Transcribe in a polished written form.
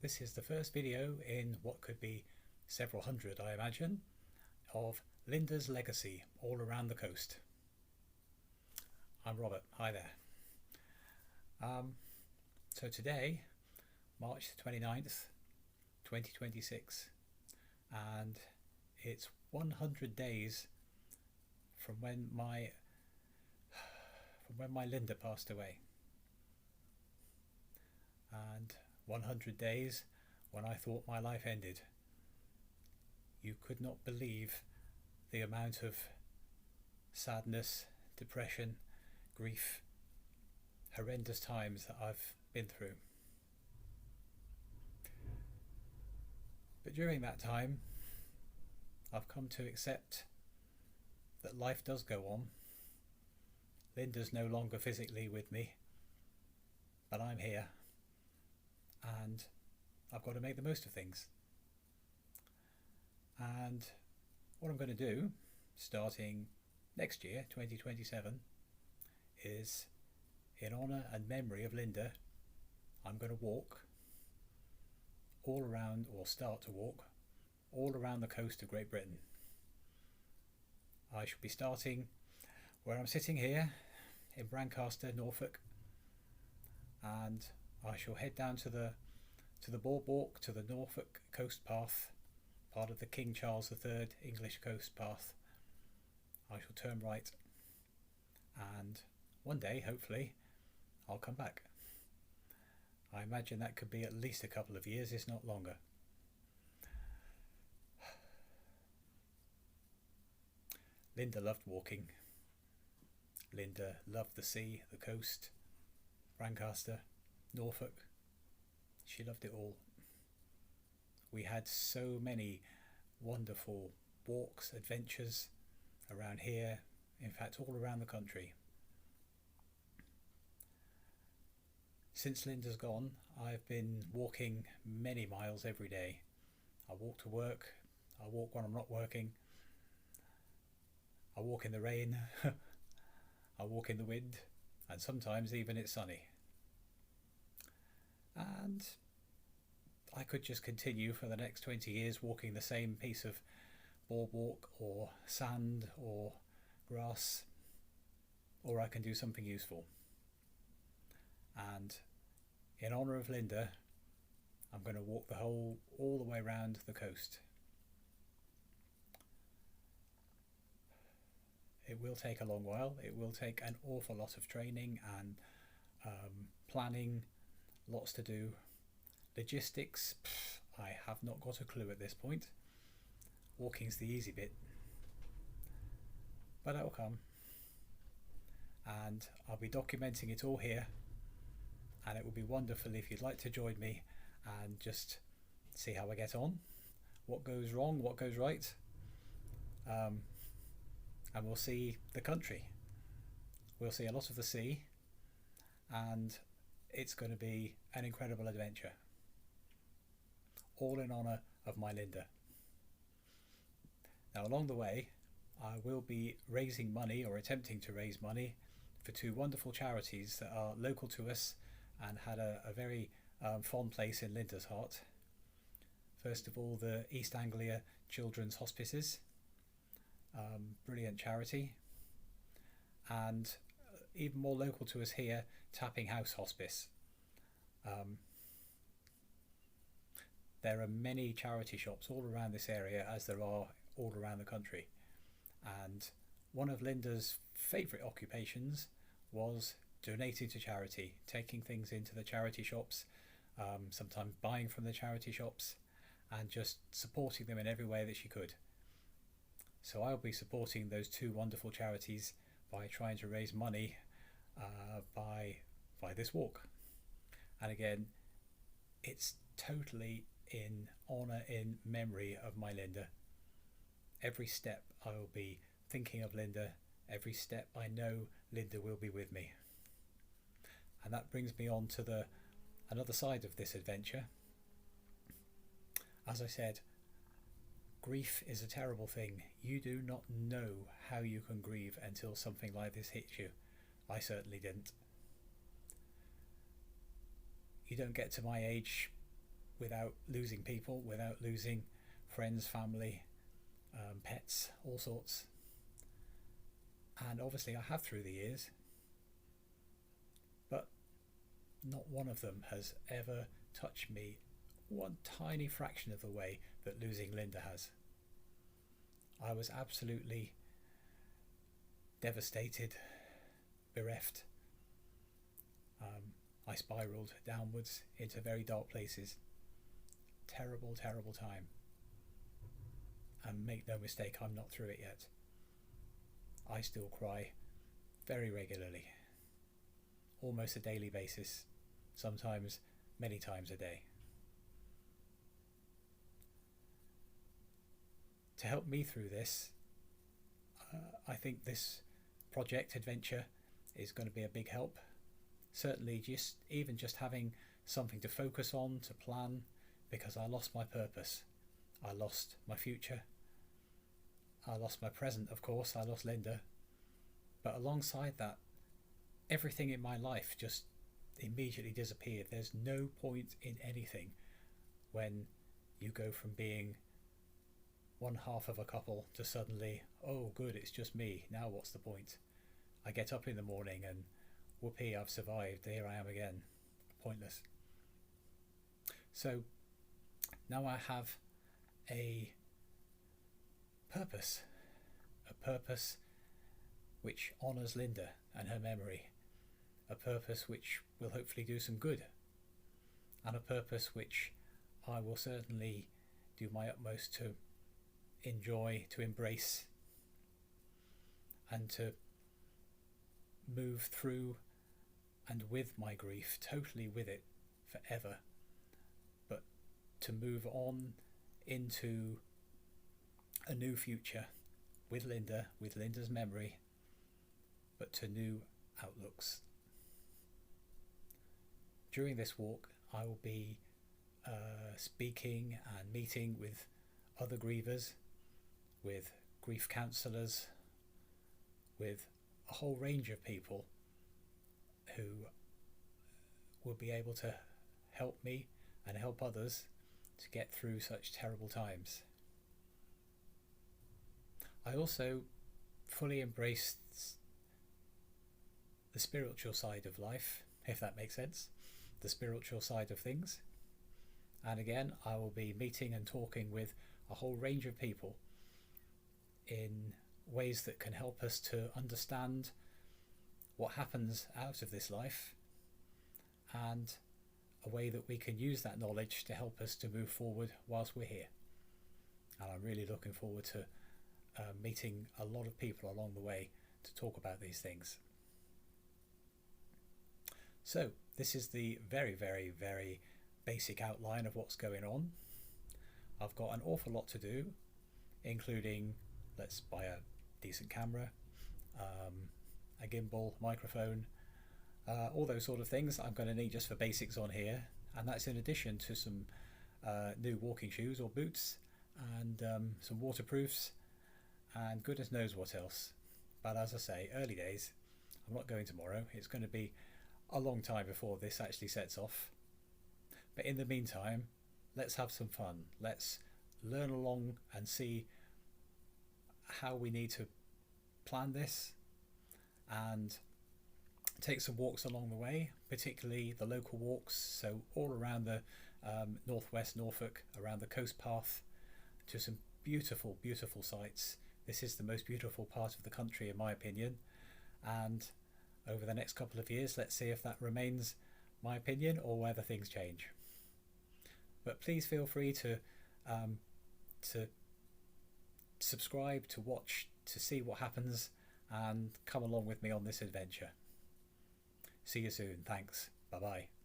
This is the first video in what could be several hundred, I imagine, of Linda's legacy all around the coast. I'm Robert. Hi there. So today, March 29th, 2026, and it's 100 days from when my Linda passed away, and 100 days when I thought my life ended. You could not believe the amount of sadness, depression, grief, horrendous times that I've been through. But during that time, I've come to accept that life does go on. Linda's no longer physically with me, but I'm here, and I've got to make the most of things. And what I'm going to do, starting next year, 2027, is, in honour and memory of Linda, I'm going to walk all around, or start to walk, all around the coast of Great Britain. I shall be starting where I'm sitting here in Brancaster, Norfolk, and I shall head down to the boardwalk, to the Norfolk Coast Path, part of the King Charles III English Coast Path. I shall turn right, and one day, hopefully, I'll come back. I imagine that could be at least a couple of years, if not longer. Linda loved walking. Linda loved the sea, the coast, Brancaster, Norfolk. She loved it all. We had so many wonderful walks, adventures around here, in fact all around the country. Since Linda's gone, I've been walking many miles every day. I walk to work, I walk when I'm not working, I walk in the rain, I walk in the wind, and sometimes even it's sunny. And I could just continue for the next 20 years walking the same piece of boardwalk or sand or grass, or I can do something useful. And in honour of Linda, I'm going to walk all the way around the coast. It will take a long while. It will take an awful lot of training and planning, lots to do. Logistics, I have not got a clue at this point. Walking's the easy bit, but that will come, and I'll be documenting it all here, and it will be wonderful if you'd like to join me and just see how I get on, what goes wrong, what goes right, and we'll see the country. We'll see a lot of the sea, and it's going to be an incredible adventure, all in honour of my Linda. Now, along the way, I will be raising money, or attempting to raise money, for two wonderful charities that are local to us and had a very fond place in Linda's heart. First of all, the East Anglia Children's Hospices, brilliant charity, and even more local to us here, Tapping House Hospice. There are many charity shops all around this area, as there are all around the country, and one of Linda's favourite occupations was donating to charity, taking things into the charity shops, sometimes buying from the charity shops, and just supporting them in every way that she could. So I'll be supporting those two wonderful charities by trying to raise money by this walk. And again, it's totally in honour, in memory of my Linda. Every step I will be thinking of Linda. Every step I know Linda will be with me. And that brings me on to another side of this adventure. As I said, grief is a terrible thing. You do not know how you can grieve until something like this hits you. I certainly didn't. You don't get to my age without losing people, without losing friends, family, pets, all sorts. And obviously I have through the years, but not one of them has ever touched me one tiny fraction of the way that losing Linda has. I was absolutely devastated, bereft. I spiraled downwards into very dark places. Terrible, terrible time. And make no mistake, I'm not through it yet. I still cry very regularly, almost a daily basis, sometimes many times a day. To help me through this, I think this project adventure is going to be a big help. Certainly just having something to focus on, to plan, because I lost my purpose. I lost my future. I lost my present, of course. I lost Linda. But alongside that, everything in my life just immediately disappeared. There's no point in anything when you go from being one half of a couple to suddenly, oh good, it's just me. Now what's the point? I get up in the morning and whoopee, I've survived. Here I am again. Pointless. So now I have a purpose which honours Linda and her memory, a purpose which will hopefully do some good, and a purpose which I will certainly do my utmost to enjoy, to embrace, and to move through and with my grief, totally with it, forever, but to move on into a new future with Linda, with Linda's memory, but to new outlooks. During this walk, I will be speaking and meeting with other grievers, with grief counsellors, with a whole range of people who will be able to help me and help others to get through such terrible times. I also fully embrace the spiritual side of life, if that makes sense, the spiritual side of things. And again, I will be meeting and talking with a whole range of people in ways that can help us to understand what happens out of this life, and a way that we can use that knowledge to help us to move forward whilst we're here. And I'm really looking forward to meeting a lot of people along the way to talk about these things. So this is the very, very, very basic outline of what's going on. I've got an awful lot to do, including let's buy a decent camera, a gimbal, microphone, all those sort of things I'm going to need just for basics on here, and that's in addition to some new walking shoes or boots, and some waterproofs, and goodness knows what else. But as I say, early days. I'm not going tomorrow. It's going to be a long time before this actually sets off. But in the meantime, let's have some fun. Let's learn along and see how we need to plan this, and take some walks along the way, particularly the local walks, so all around the northwest Norfolk, around the Coast Path, to some beautiful, beautiful sights. This is the most beautiful part of the country in my opinion, and over the next couple of years, let's see if that remains my opinion or whether things change. But please feel free to subscribe, to watch, to see what happens, and come along with me on this adventure. See you soon. Thanks. Bye bye.